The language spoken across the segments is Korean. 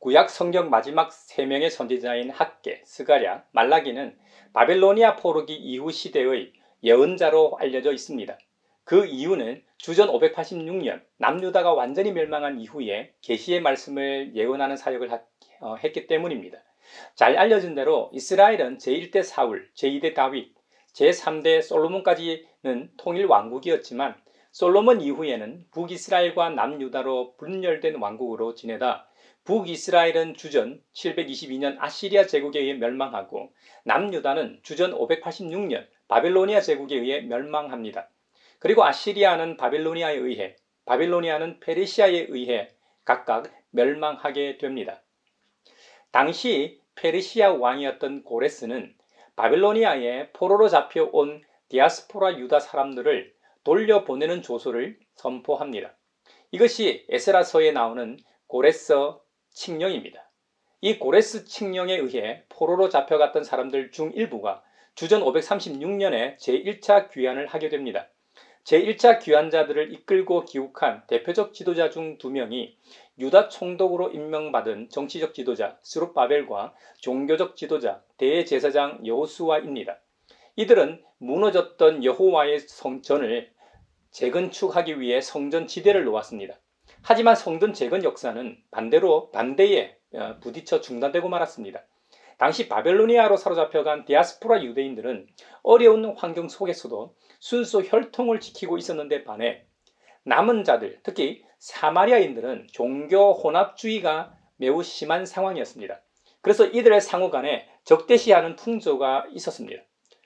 구약 성경 마지막 3명의 선지자인 학개, 스가랴, 말라기는 바벨로니아 포로기 이후 시대의 예언자로 알려져 있습니다. 그 이유는 주전 586년 남유다가 완전히 멸망한 이후에 계시의 말씀을 예언하는 사역을 했기 때문입니다. 잘 알려진 대로 이스라엘은 제1대 사울, 제2대 다윗, 제3대 솔로몬까지는 통일 왕국이었지만 솔로몬 이후에는 북이스라엘과 남유다로 분열된 왕국으로 지내다 북이스라엘은 주전 722년 아시리아 제국에 의해 멸망하고 남유다는 주전 586년 바벨로니아 제국에 의해 멸망합니다. 그리고 아시리아는 바벨로니아에 의해, 바벨로니아는 페르시아에 의해 각각 멸망하게 됩니다. 당시 페르시아 왕이었던 고레스는 바벨로니아에 포로로 잡혀온 디아스포라 유다 사람들을 돌려보내는 조서를 선포합니다. 이것이 에스라서에 나오는 고레스 칙령입니다. 이 고레스 칙령에 의해 포로로 잡혀갔던 사람들 중 일부가 주전 536년에 제1차 귀환을 하게 됩니다. 제1차 귀환자들을 이끌고 기욱한 대표적 지도자 중 2명이 유다 총독으로 임명받은 정치적 지도자 스룹바벨과 종교적 지도자 대제사장 여호수아입니다. 이들은 무너졌던 여호와의 성전을 재건축하기 위해 성전 지대를 놓았습니다. 하지만 성전 재건 역사는 반대에 부딪혀 중단되고 말았습니다. 당시 바벨로니아로 사로잡혀간 디아스포라 유대인들은 어려운 환경 속에서도 순수 혈통을 지키고 있었는데 반해 남은 자들, 특히 사마리아인들은 종교 혼합주의가 매우 심한 상황이었습니다. 그래서 이들의 상호 간에 적대시하는 풍조가 있었습니다.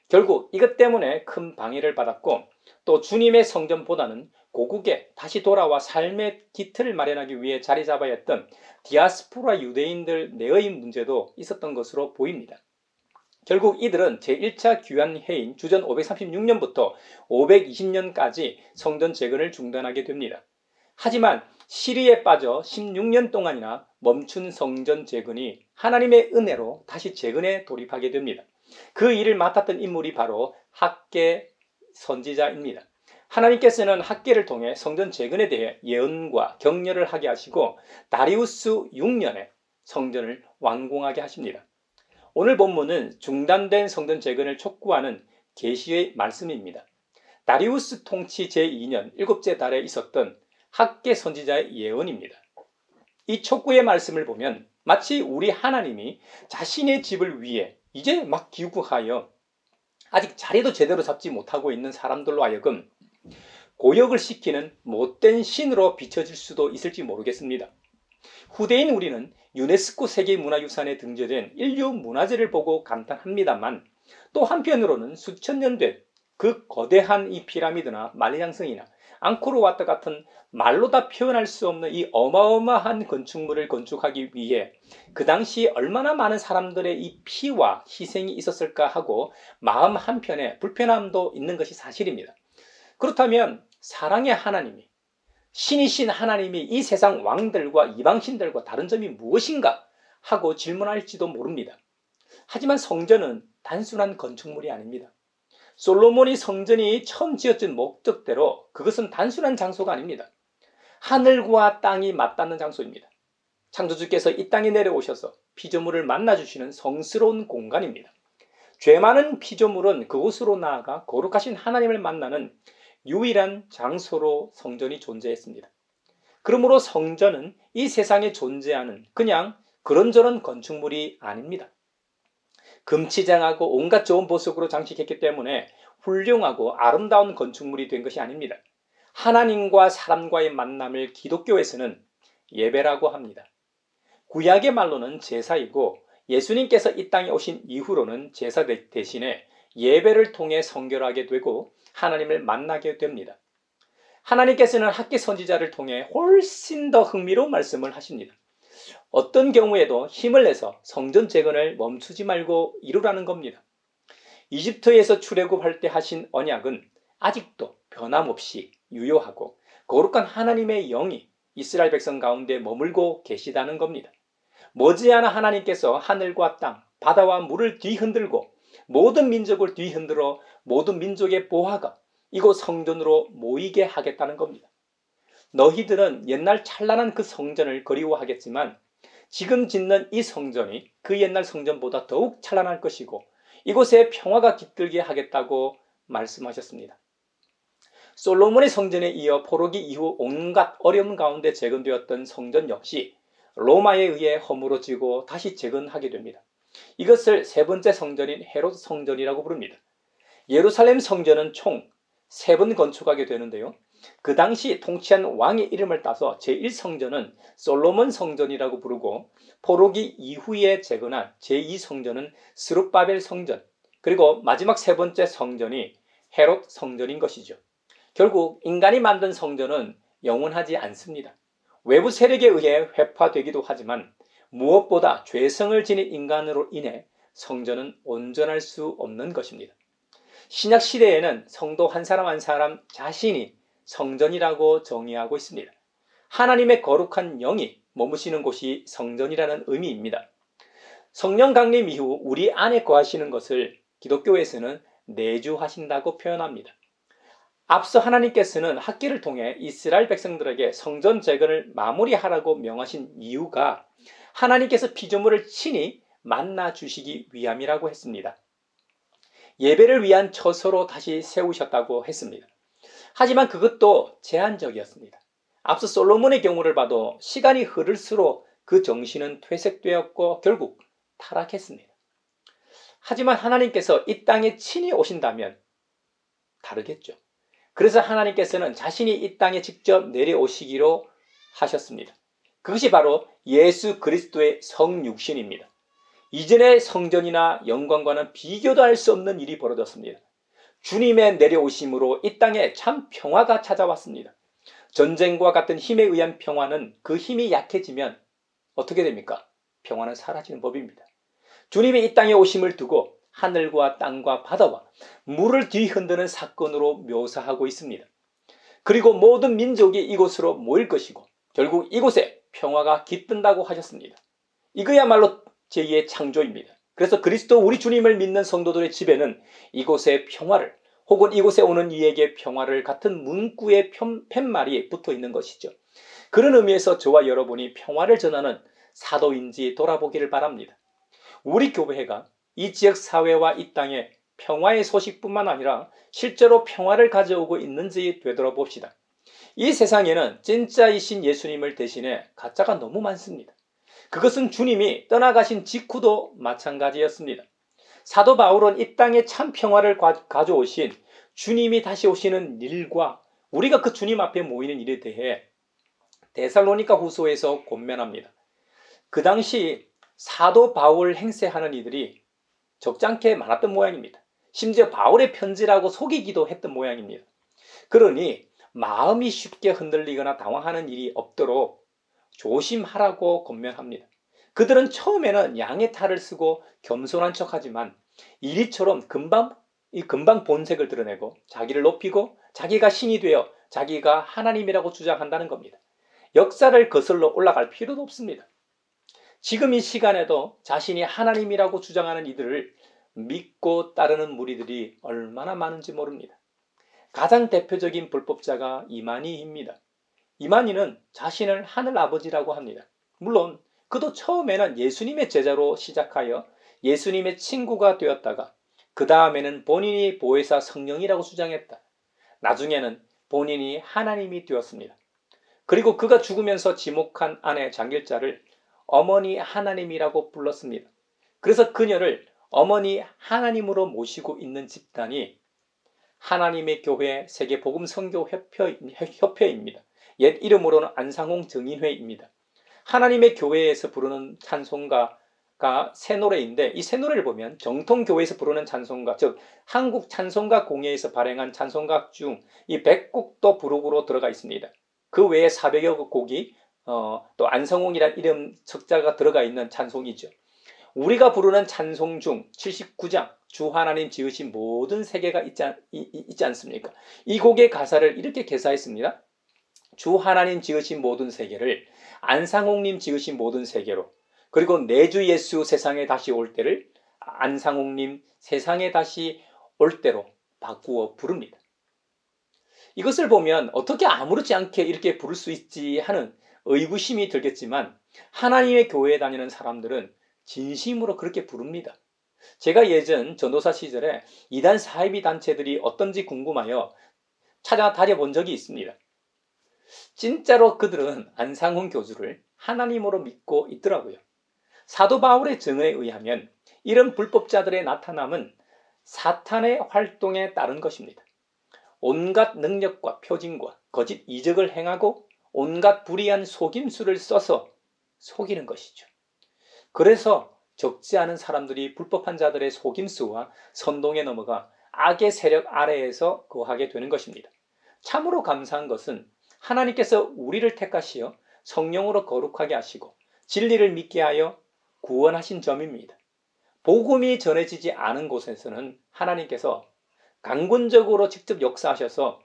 결국 이것 때문에 큰 방해를 받았고 또 주님의 성전보다는 고국에 다시 돌아와 삶의 기틀을 마련하기 위해 자리 잡아야 했던 디아스포라 유대인들 내의 문제도 있었던 것으로 보입니다. 결국 이들은 제1차 귀환해인 주전 536년부터 520년까지 성전 재건을 중단하게 됩니다. 하지만 시리에 빠져 16년 동안이나 멈춘 성전 재건이 하나님의 은혜로 다시 재건에 돌입하게 됩니다. 그 일을 맡았던 인물이 바로 학개 선지자입니다. 하나님께서는 학개를 통해 성전 재건에 대해 예언과 격려를 하게 하시고 다리우스 6년에 성전을 완공하게 하십니다. 오늘 본문은 중단된 성전 재건을 촉구하는 계시의 말씀입니다. 다리우스 통치 제2년 7째 달에 있었던 학개 선지자의 예언입니다. 이 촉구의 말씀을 보면 마치 우리 하나님이 자신의 집을 위해 이제 막 기구하여 아직 자리도 제대로 잡지 못하고 있는 사람들로 하여금 고역을 시키는 못된 신으로 비춰질 수도 있을지 모르겠습니다. 후대인 우리는 유네스코 세계문화유산에 등재된 인류 문화재를 보고 감탄합니다만 또 한편으로는 수천 년 된 그 거대한 이 피라미드나 만리장성이나 앙코르와트 같은 말로 다 표현할 수 없는 이 어마어마한 건축물을 건축하기 위해 그 당시 얼마나 많은 사람들의 이 피와 희생이 있었을까 하고 마음 한편에 불편함도 있는 것이 사실입니다. 그렇다면 사랑의 하나님이, 신이신 하나님이 이 세상 왕들과 이방신들과 다른 점이 무엇인가 하고 질문할지도 모릅니다. 하지만 성전은 단순한 건축물이 아닙니다. 솔로몬이 성전이 처음 지어진 목적대로 그것은 단순한 장소가 아닙니다. 하늘과 땅이 맞닿는 장소입니다. 창조주께서 이 땅에 내려오셔서 피조물을 만나주시는 성스러운 공간입니다. 죄 많은 피조물은 그곳으로 나아가 거룩하신 하나님을 만나는 유일한 장소로 성전이 존재했습니다. 그러므로 성전은 이 세상에 존재하는 그냥 그런저런 건축물이 아닙니다. 금치장하고 온갖 좋은 보석으로 장식했기 때문에 훌륭하고 아름다운 건축물이 된 것이 아닙니다. 하나님과 사람과의 만남을 기독교에서는 예배라고 합니다. 구약의 말로는 제사이고 예수님께서 이 땅에 오신 이후로는 제사 대신에 예배를 통해 성결하게 되고 하나님을 만나게 됩니다. 하나님께서는 학개 선지자를 통해 훨씬 더 흥미로운 말씀을 하십니다. 어떤 경우에도 힘을 내서 성전 재건을 멈추지 말고 이루라는 겁니다. 이집트에서 출애굽할 때 하신 언약은 아직도 변함없이 유효하고 거룩한 하나님의 영이 이스라엘 백성 가운데 머물고 계시다는 겁니다. 머지않아 하나님께서 하늘과 땅, 바다와 물을 뒤흔들고 모든 민족을 뒤흔들어 모든 민족의 보화가 이곳 성전으로 모이게 하겠다는 겁니다. 너희들은 옛날 찬란한 그 성전을 그리워하겠지만 지금 짓는 이 성전이 그 옛날 성전보다 더욱 찬란할 것이고 이곳에 평화가 깃들게 하겠다고 말씀하셨습니다. 솔로몬의 성전에 이어 포로기 이후 온갖 어려움 가운데 재건되었던 성전 역시 로마에 의해 허물어지고 다시 재건하게 됩니다. 이것을 세 번째 성전인 헤롯 성전이라고 부릅니다. 예루살렘 성전은 총 3번 건축하게 되는데요. 그 당시 통치한 왕의 이름을 따서 제1성전은 솔로몬 성전이라고 부르고 포로기 이후에 재건한 제2성전은 스룹바벨 성전, 그리고 마지막 세 번째 성전이 헤롯 성전인 것이죠. 결국 인간이 만든 성전은 영원하지 않습니다. 외부 세력에 의해 회파되기도 하지만 무엇보다 죄성을 지닌 인간으로 인해 성전은 온전할 수 없는 것입니다. 신약 시대에는 성도 한 사람 한 사람 자신이 성전이라고 정의하고 있습니다. 하나님의 거룩한 영이 머무시는 곳이 성전이라는 의미입니다. 성령 강림 이후 우리 안에 거하시는 것을 기독교에서는 내주하신다고 표현합니다. 앞서 하나님께서는 학기를 통해 이스라엘 백성들에게 성전 재건을 마무리하라고 명하신 이유가 하나님께서 피조물을 친히 만나 주시기 위함이라고 했습니다. 예배를 위한 처소로 다시 세우셨다고 했습니다. 하지만 그것도 제한적이었습니다. 앞서 솔로몬의 경우를 봐도 시간이 흐를수록 그 정신은 퇴색되었고 결국 타락했습니다. 하지만 하나님께서 이 땅에 친히 오신다면 다르겠죠. 그래서 하나님께서는 자신이 이 땅에 직접 내려오시기로 하셨습니다. 그것이 바로 예수 그리스도의 성육신입니다. 이전의 성전이나 영광과는 비교도 할 수 없는 일이 벌어졌습니다. 주님의 내려오심으로 이 땅에 참 평화가 찾아왔습니다. 전쟁과 같은 힘에 의한 평화는 그 힘이 약해지면 어떻게 됩니까? 평화는 사라지는 법입니다. 주님이 이 땅에 오심을 두고 하늘과 땅과 바다와 물을 뒤흔드는 사건으로 묘사하고 있습니다. 그리고 모든 민족이 이곳으로 모일 것이고 결국 이곳에 평화가 깃든다고 하셨습니다. 이거야말로 제2의 창조입니다. 그래서 그리스도 우리 주님을 믿는 성도들의 집에는 이곳의 평화를 혹은 이곳에 오는 이에게 평화를 같은 문구의 팻말이 붙어 있는 것이죠. 그런 의미에서 저와 여러분이 평화를 전하는 사도인지 돌아보기를 바랍니다. 우리 교회가 이 지역 사회와 이 땅에 평화의 소식뿐만 아니라 실제로 평화를 가져오고 있는지 되돌아봅시다. 이 세상에는 진짜이신 예수님을 대신해 가짜가 너무 많습니다. 그것은 주님이 떠나가신 직후도 마찬가지였습니다. 사도 바울은 이 땅에 참 평화를 가져오신 주님이 다시 오시는 일과 우리가 그 주님 앞에 모이는 일에 대해 데살로니가 후서에서 권면합니다. 그 당시 사도 바울 행세하는 이들이 적잖게 많았던 모양입니다. 심지어 바울의 편지라고 속이기도 했던 모양입니다. 그러니 마음이 쉽게 흔들리거나 당황하는 일이 없도록 조심하라고 권면합니다. 그들은 처음에는 양의 탈을 쓰고 겸손한 척하지만 이리처럼 금방 본색을 드러내고 자기를 높이고 자기가 신이 되어 자기가 하나님이라고 주장한다는 겁니다. 역사를 거슬러 올라갈 필요도 없습니다. 지금 이 시간에도 자신이 하나님이라고 주장하는 이들을 믿고 따르는 무리들이 얼마나 많은지 모릅니다. 가장 대표적인 불법자가 이만희입니다. 이만희는 자신을 하늘아버지라고 합니다. 물론 그도 처음에는 예수님의 제자로 시작하여 예수님의 친구가 되었다가 그 다음에는 본인이 보혜사 성령이라고 주장했다. 나중에는 본인이 하나님이 되었습니다. 그리고 그가 죽으면서 지목한 아내 장길자를 어머니 하나님이라고 불렀습니다. 그래서 그녀를 어머니 하나님으로 모시고 있는 집단이 하나님의 교회 세계복음선교협회입니다. 옛 이름으로는 안상홍 정인회입니다. 하나님의 교회에서 부르는 찬송가가 새 노래인데 이 새 노래를 보면 정통교회에서 부르는 찬송가, 즉 한국 찬송가 공예에서 발행한 찬송가 중 이 100곡도 부록으로 들어가 있습니다. 그 외에 400여 곡이 또 안성홍이라는 이름 석자가 들어가 있는 찬송이죠. 우리가 부르는 찬송 중 79장 주 하나님 지으신 모든 세계가 있지 않습니까? 이 곡의 가사를 이렇게 개사했습니다. 주 하나님 지으신 모든 세계를 안상홍님 지으신 모든 세계로, 그리고 내 주 예수 세상에 다시 올 때를 안상홍님 세상에 다시 올 때로 바꾸어 부릅니다. 이것을 보면 어떻게 아무렇지 않게 이렇게 부를 수 있지 하는 의구심이 들겠지만 하나님의 교회에 다니는 사람들은 진심으로 그렇게 부릅니다. 제가 예전 전도사 시절에 이단 사이비 단체들이 어떤지 궁금하여 찾아다녀 본 적이 있습니다. 진짜로 그들은 안상훈 교주를 하나님으로 믿고 있더라고요. 사도 바울의 증언에 의하면 이런 불법자들의 나타남은 사탄의 활동에 따른 것입니다. 온갖 능력과 표징과 거짓 이적을 행하고 온갖 불의한 속임수를 써서 속이는 것이죠. 그래서 적지 않은 사람들이 불법한 자들의 속임수와 선동에 넘어가 악의 세력 아래에서 거하게 되는 것입니다. 참으로 감사한 것은 하나님께서 우리를 택하시어 성령으로 거룩하게 하시고 진리를 믿게 하여 구원하신 점입니다. 복음이 전해지지 않은 곳에서는 하나님께서 강권적으로 직접 역사하셔서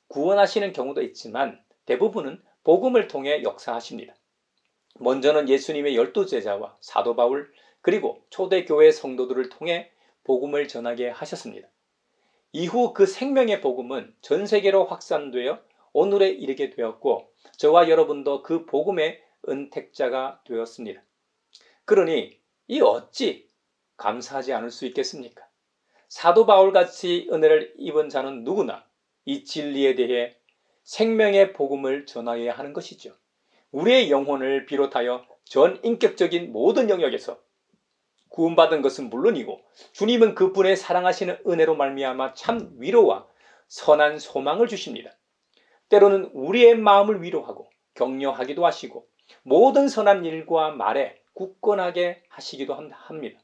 구원하시는 경우도 있지만 대부분은 복음을 통해 역사하십니다. 먼저는 예수님의 12제자와 사도 바울 그리고 초대교회 성도들을 통해 복음을 전하게 하셨습니다. 이후 그 생명의 복음은 전 세계로 확산되어 오늘에 이르게 되었고 저와 여러분도 그 복음의 은택자가 되었습니다. 그러니 이 어찌 감사하지 않을 수 있겠습니까? 사도 바울같이 은혜를 입은 자는 누구나 이 진리에 대해 생명의 복음을 전하여야 하는 것이죠. 우리의 영혼을 비롯하여 전 인격적인 모든 영역에서 구원받은 것은 물론이고 주님은 그분의 사랑하시는 은혜로 말미암아 참 위로와 선한 소망을 주십니다. 때로는 우리의 마음을 위로하고 격려하기도 하시고 모든 선한 일과 말에 굳건하게 하시기도 합니다.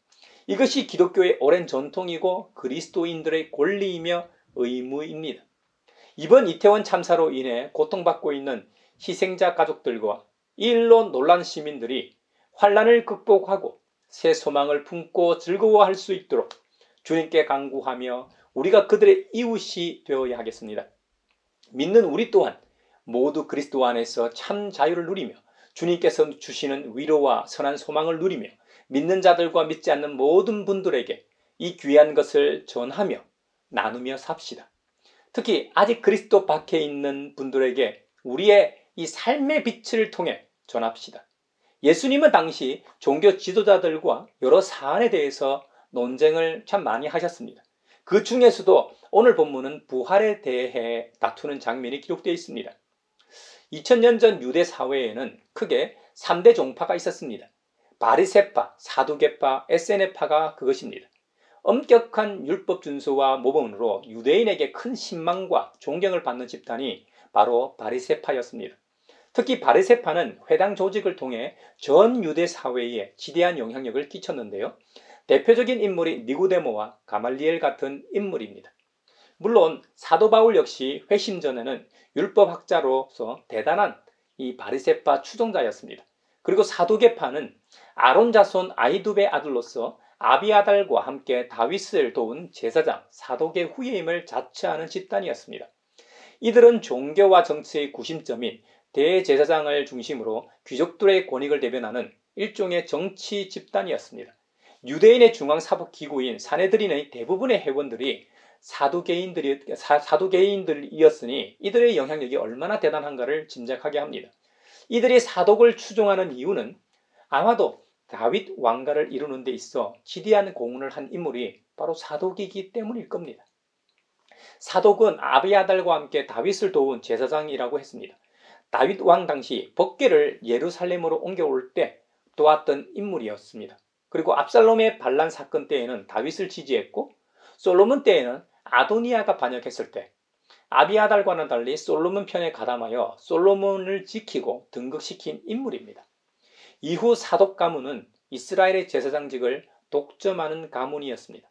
이것이 기독교의 오랜 전통이고 그리스도인들의 권리이며 의무입니다. 이번 이태원 참사로 인해 고통받고 있는 희생자 가족들과 이 일로 놀란 시민들이 환난을 극복하고 새 소망을 품고 즐거워할 수 있도록 주님께 간구하며 우리가 그들의 이웃이 되어야 하겠습니다. 믿는 우리 또한 모두 그리스도 안에서 참 자유를 누리며 주님께서 주시는 위로와 선한 소망을 누리며 믿는 자들과 믿지 않는 모든 분들에게 이 귀한 것을 전하며 나누며 삽시다. 특히 아직 그리스도 밖에 있는 분들에게 우리의 이 삶의 빛을 통해 전합시다. 예수님은 당시 종교 지도자들과 여러 사안에 대해서 논쟁을 참 많이 하셨습니다. 그 중에서도 오늘 본문은 부활에 대해 다투는 장면이 기록되어 있습니다. 2000년 전 유대 사회에는 크게 3대 종파가 있었습니다. 바리새파, 사두개파, 에세네파가 그것입니다. 엄격한 율법 준수와 모범으로 유대인에게 큰 신망과 존경을 받는 집단이 바로 바리새파였습니다. 특히 바리새파는 회당 조직을 통해 전 유대 사회에 지대한 영향력을 끼쳤는데요. 대표적인 인물이 니고데모와 가말리엘 같은 인물입니다. 물론 사도 바울 역시 회심 전에는 율법학자로서 대단한 이 바리새파 추종자였습니다. 그리고 사두개파는 아론 자손 아이두베 아들로서 아비아달과 함께 다윗을 도운 제사장 사도계 후예임을 자처하는 집단이었습니다. 이들은 종교와 정치의 구심점인 대제사장을 중심으로 귀족들의 권익을 대변하는 일종의 정치 집단이었습니다. 유대인의 중앙사법기구인 사네드린의 대부분의 회원들이 사두개인들이었으니 이들의 영향력이 얼마나 대단한가를 짐작하게 합니다. 이들이 사독을 추종하는 이유는 아마도 다윗 왕가를 이루는 데 있어 지대한 공헌을 한 인물이 바로 사독이기 때문일 겁니다. 사독은 아비아달과 함께 다윗을 도운 제사장이라고 했습니다. 다윗 왕 당시 법궤를 예루살렘으로 옮겨올 때 도왔던 인물이었습니다. 그리고 압살롬의 반란 사건 때에는 다윗을 지지했고 솔로몬 때에는 아도니아가 반역했을 때 아비아달과는 달리 솔로몬 편에 가담하여 솔로몬을 지키고 등극시킨 인물입니다. 이후 사독 가문은 이스라엘의 제사장직을 독점하는 가문이었습니다.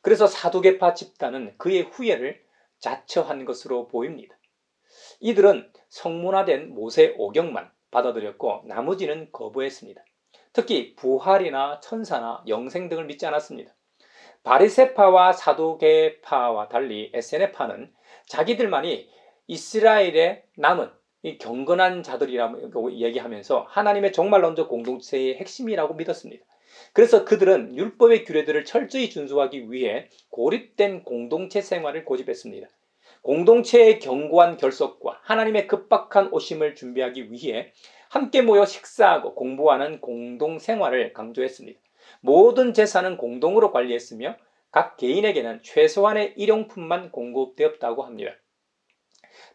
그래서 사두개파 집단은 그의 후예를 자처한 것으로 보입니다. 이들은 성문화된 모세 오경만 받아들였고 나머지는 거부했습니다. 특히 부활이나 천사나 영생 등을 믿지 않았습니다. 바리새파와 사두개파와 달리 에세네파는 자기들만이 이스라엘의 남은 이 경건한 자들이라고 얘기하면서 하나님의 종말론적 공동체의 핵심이라고 믿었습니다. 그래서 그들은 율법의 규례들을 철저히 준수하기 위해 고립된 공동체 생활을 고집했습니다. 공동체의 견고한 결속과 하나님의 급박한 오심을 준비하기 위해 함께 모여 식사하고 공부하는 공동생활을 강조했습니다. 모든 재산은 공동으로 관리했으며 각 개인에게는 최소한의 일용품만 공급되었다고 합니다.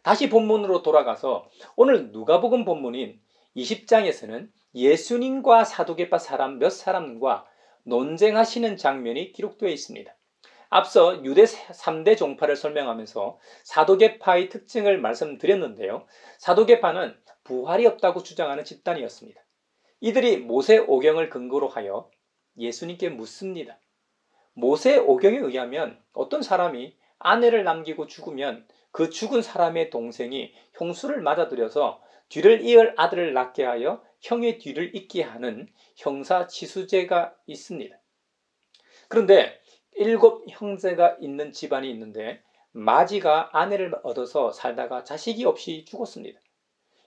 다시 본문으로 돌아가서 오늘 누가복음 본문인 20장에서는 예수님과 사두개파 사람 몇 사람과 논쟁하시는 장면이 기록되어 있습니다. 앞서 유대 3대 종파를 설명하면서 사두개파의 특징을 말씀드렸는데요. 사두개파는 부활이 없다고 주장하는 집단이었습니다. 이들이 모세오경을 근거로 하여 예수님께 묻습니다. 모세오경에 의하면 어떤 사람이 아내를 남기고 죽으면 그 죽은 사람의 동생이 형수를 맞아들여서 뒤를 이을 아들을 낳게 하여 형의 뒤를 잇게 하는 형사치수제가 있습니다. 그런데 7 형제가 있는 집안이 있는데 마지가 아내를 얻어서 살다가 자식이 없이 죽었습니다.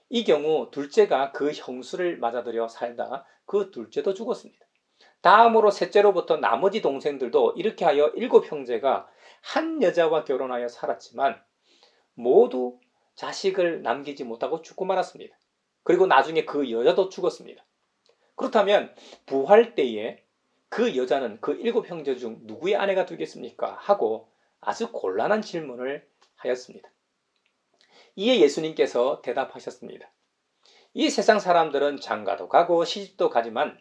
이 경우 둘째가 그 형수를 맞아들여 살다 그 둘째도 죽었습니다. 다음으로 셋째로부터 나머지 동생들도 이렇게 하여 7 형제가 한 여자와 결혼하여 살았지만 모두 자식을 남기지 못하고 죽고 말았습니다. 그리고 나중에 그 여자도 죽었습니다. 그렇다면 부활 때에 그 여자는 그 7 형제 중 누구의 아내가 되겠습니까? 하고 아주 곤란한 질문을 하였습니다. 이에 예수님께서 대답하셨습니다. 이 세상 사람들은 장가도 가고 시집도 가지만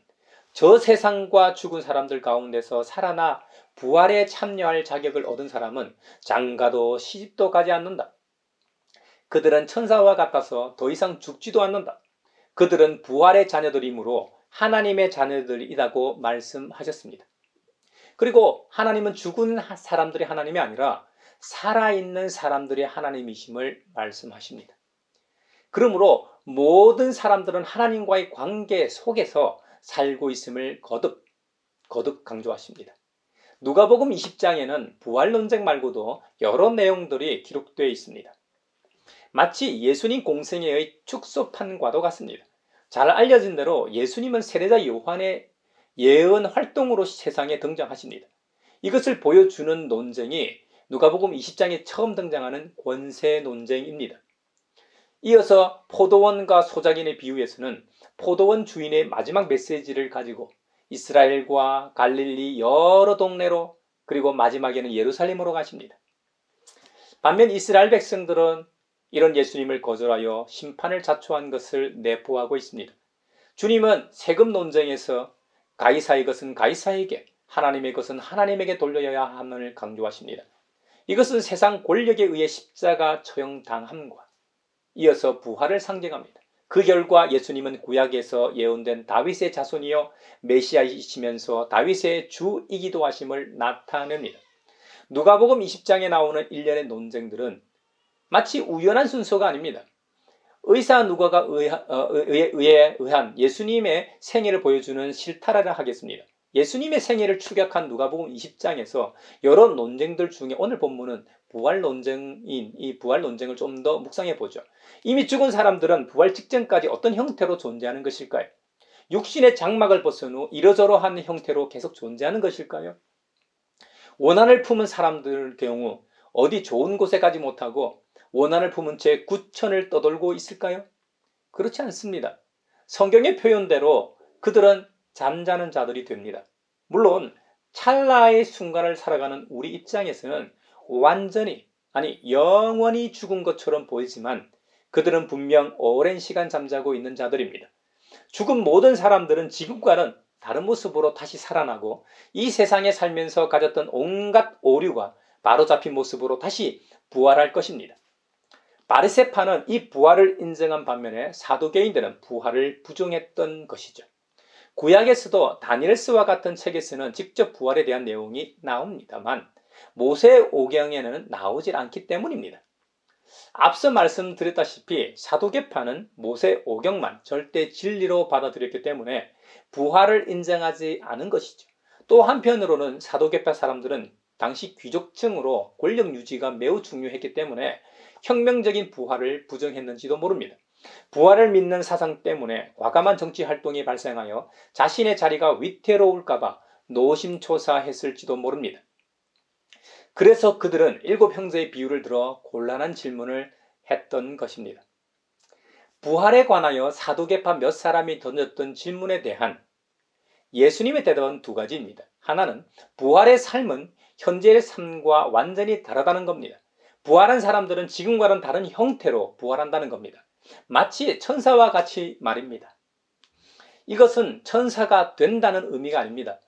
저 세상과 죽은 사람들 가운데서 살아나 부활에 참여할 자격을 얻은 사람은 장가도 시집도 가지 않는다. 그들은 천사와 같아서 더 이상 죽지도 않는다. 그들은 부활의 자녀들이므로 하나님의 자녀들이라고 말씀하셨습니다. 그리고 하나님은 죽은 사람들의 하나님이 아니라 살아있는 사람들의 하나님이심을 말씀하십니다. 그러므로 모든 사람들은 하나님과의 관계 속에서 살고 있음을 거듭 강조하십니다. 누가복음 20장에는 부활 논쟁 말고도 여러 내용들이 기록되어 있습니다. 마치 예수님 공생애의 축소판과도 같습니다. 잘 알려진 대로 예수님은 세례자 요한의 예언 활동으로 세상에 등장하십니다. 이것을 보여주는 논쟁이 누가복음 20장에 처음 등장하는 권세 논쟁입니다. 이어서 포도원과 소작인의 비유에서는 포도원 주인의 마지막 메시지를 가지고 이스라엘과 갈릴리 여러 동네로 그리고 마지막에는 예루살렘으로 가십니다. 반면 이스라엘 백성들은 이런 예수님을 거절하여 심판을 자초한 것을 내포하고 있습니다. 주님은 세금 논쟁에서 가이사의 것은 가이사에게, 하나님의 것은 하나님에게 돌려야 함을 강조하십니다. 이것은 세상 권력에 의해 십자가 처형당함과 이어서 부활을 상징합니다. 그 결과 예수님은 구약에서 예언된 다윗의 자손이요 메시아이시면서 다윗의 주이기도 하심을 나타냅니다. 누가복음 20장에 나오는 일련의 논쟁들은 마치 우연한 순서가 아닙니다. 의사 누가가 의한 예수님의 생애를 보여주는 실타래를 하겠습니다. 예수님의 생애를 추격한 누가복음 20장에서 여러 논쟁들 중에 오늘 본문은 부활 논쟁인 이 부활 논쟁을 좀 더 묵상해 보죠. 이미 죽은 사람들은 부활 직전까지 어떤 형태로 존재하는 것일까요? 육신의 장막을 벗은 후 이러저러한 형태로 계속 존재하는 것일까요? 원한을 품은 사람들 경우 어디 좋은 곳에 가지 못하고 원한을 품은 채 구천을 떠돌고 있을까요? 그렇지 않습니다. 성경의 표현대로 그들은 잠자는 자들이 됩니다. 물론 찰나의 순간을 살아가는 우리 입장에서는 완전히 아니 영원히 죽은 것처럼 보이지만 그들은 분명 오랜 시간 잠자고 있는 자들입니다. 죽은 모든 사람들은 지금과는 다른 모습으로 다시 살아나고 이 세상에 살면서 가졌던 온갖 오류가 바로잡힌 모습으로 다시 부활할 것입니다. 바리새파는 이 부활을 인정한 반면에 사두개인들은 부활을 부정했던 것이죠. 구약에서도 다니엘서와 같은 책에서는 직접 부활에 대한 내용이 나옵니다만 모세오경에는 나오질 않기 때문입니다. 앞서 말씀드렸다시피 사두개파는 모세오경만 절대 진리로 받아들였기 때문에 부활을 인정하지 않은 것이죠. 또 한편으로는 사두개파 사람들은 당시 귀족층으로 권력 유지가 매우 중요했기 때문에 혁명적인 부활을 부정했는지도 모릅니다. 부활을 믿는 사상 때문에 과감한 정치 활동이 발생하여 자신의 자리가 위태로울까봐 노심초사했을지도 모릅니다. 그래서 그들은 7 형제의 비유를 들어 곤란한 질문을 했던 것입니다. 부활에 관하여 사도계파 몇 사람이 던졌던 질문에 대한 예수님의 대답은 두 가지입니다. 하나는 부활의 삶은 현재의 삶과 완전히 다르다는 겁니다. 부활한 사람들은 지금과는 다른 형태로 부활한다는 겁니다. 마치 천사와 같이 말입니다. 이것은 천사가 된다는 의미가 아닙니다.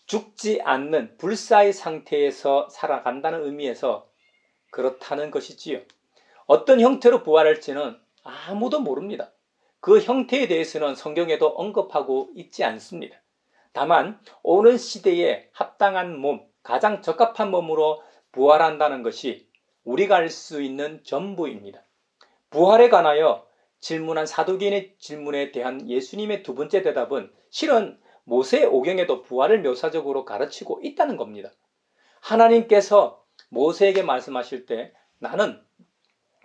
죽지 않는 불사의 상태에서 살아간다는 의미에서 그렇다는 것이지요. 어떤 형태로 부활할지는 아무도 모릅니다. 그 형태에 대해서는 성경에도 언급하고 있지 않습니다. 다만 오는 시대에 합당한 몸, 가장 적합한 몸으로 부활한다는 것이 우리가 알 수 있는 전부입니다. 부활에 관하여 질문한 사두개인의 질문에 대한 예수님의 두 번째 대답은 실은 모세 오경에도 부활을 묘사적으로 가르치고 있다는 겁니다. 하나님께서 모세에게 말씀하실 때 나는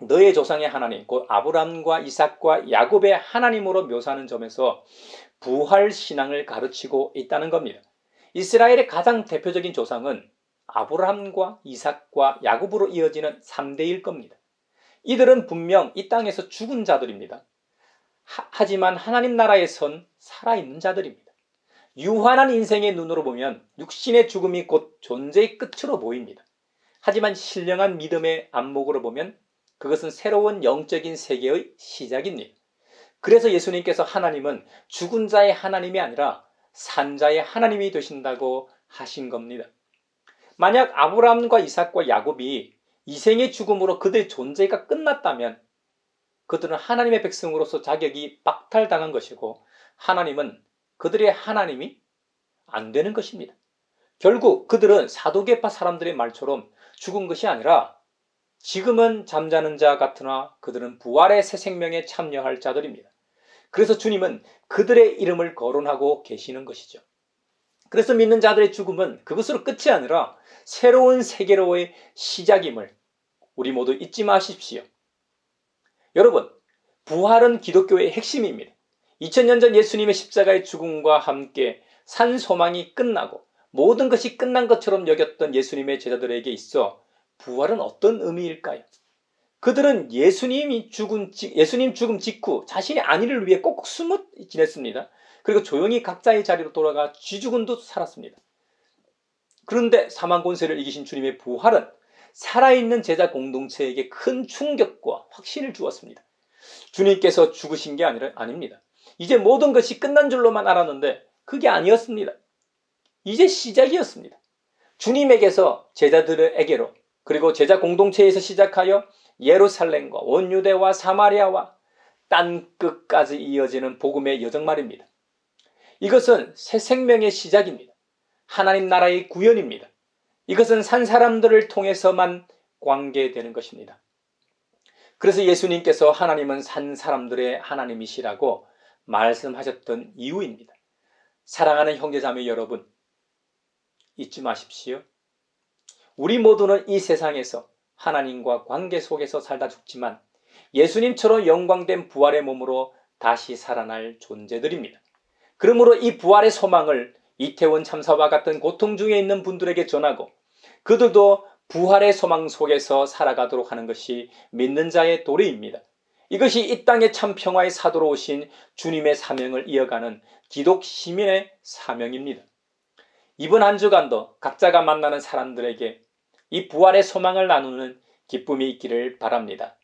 너의 조상의 하나님, 곧 아브람과 이삭과 야곱의 하나님으로 묘사하는 점에서 부활 신앙을 가르치고 있다는 겁니다. 이스라엘의 가장 대표적인 조상은 아브람과 이삭과 야곱으로 이어지는 3대일 겁니다. 이들은 분명 이 땅에서 죽은 자들입니다. 하지만 하나님 나라에선 살아있는 자들입니다. 유한한 인생의 눈으로 보면 육신의 죽음이 곧 존재의 끝으로 보입니다. 하지만 신령한 믿음의 안목으로 보면 그것은 새로운 영적인 세계의 시작입니다. 그래서 예수님께서 하나님은 죽은 자의 하나님이 아니라 산 자의 하나님이 되신다고 하신 겁니다. 만약 아브라함과 이삭과 야곱이 이생의 죽음으로 그들의 존재가 끝났다면 그들은 하나님의 백성으로서 자격이 박탈당한 것이고 하나님은 그들의 하나님이 안 되는 것입니다. 결국 그들은 사도계파 사람들의 말처럼 죽은 것이 아니라 지금은 잠자는 자 같으나 그들은 부활의 새 생명에 참여할 자들입니다. 그래서 주님은 그들의 이름을 거론하고 계시는 것이죠. 그래서 믿는 자들의 죽음은 그것으로 끝이 아니라 새로운 세계로의 시작임을 우리 모두 잊지 마십시오. 여러분, 부활은 기독교의 핵심입니다. 2000년 전 예수님의 십자가의 죽음과 함께 산 소망이 끝나고 모든 것이 끝난 것처럼 여겼던 예수님의 제자들에게 있어 부활은 어떤 의미일까요? 그들은 예수님 죽음 직후 자신의 안위를 위해 꼭꼭 숨어 지냈습니다. 그리고 조용히 각자의 자리로 돌아가 쥐죽은 듯 살았습니다. 그런데 사망 권세를 이기신 주님의 부활은 살아있는 제자 공동체에게 큰 충격과 확신을 주었습니다. 주님께서 죽으신 게 아닙니다. 이제 모든 것이 끝난 줄로만 알았는데 그게 아니었습니다. 이제 시작이었습니다. 주님에게서 제자들에게로 그리고 제자 공동체에서 시작하여 예루살렘과 원유대와 사마리아와 땅끝까지 이어지는 복음의 여정 말입니다. 이것은 새 생명의 시작입니다. 하나님 나라의 구현입니다. 이것은 산 사람들을 통해서만 관계되는 것입니다. 그래서 예수님께서 하나님은 산 사람들의 하나님이시라고 말씀하셨던 이유입니다. 사랑하는 형제자매 여러분, 잊지 마십시오. 우리 모두는 이 세상에서 하나님과 관계 속에서 살다 죽지만 예수님처럼 영광된 부활의 몸으로 다시 살아날 존재들입니다. 그러므로 이 부활의 소망을 이태원 참사와 같은 고통 중에 있는 분들에게 전하고 그들도 부활의 소망 속에서 살아가도록 하는 것이 믿는 자의 도리입니다. 이것이 이 땅의 참 평화의 사도로 오신 주님의 사명을 이어가는 기독 시민의 사명입니다. 이번 한 주간도 각자가 만나는 사람들에게 이 부활의 소망을 나누는 기쁨이 있기를 바랍니다.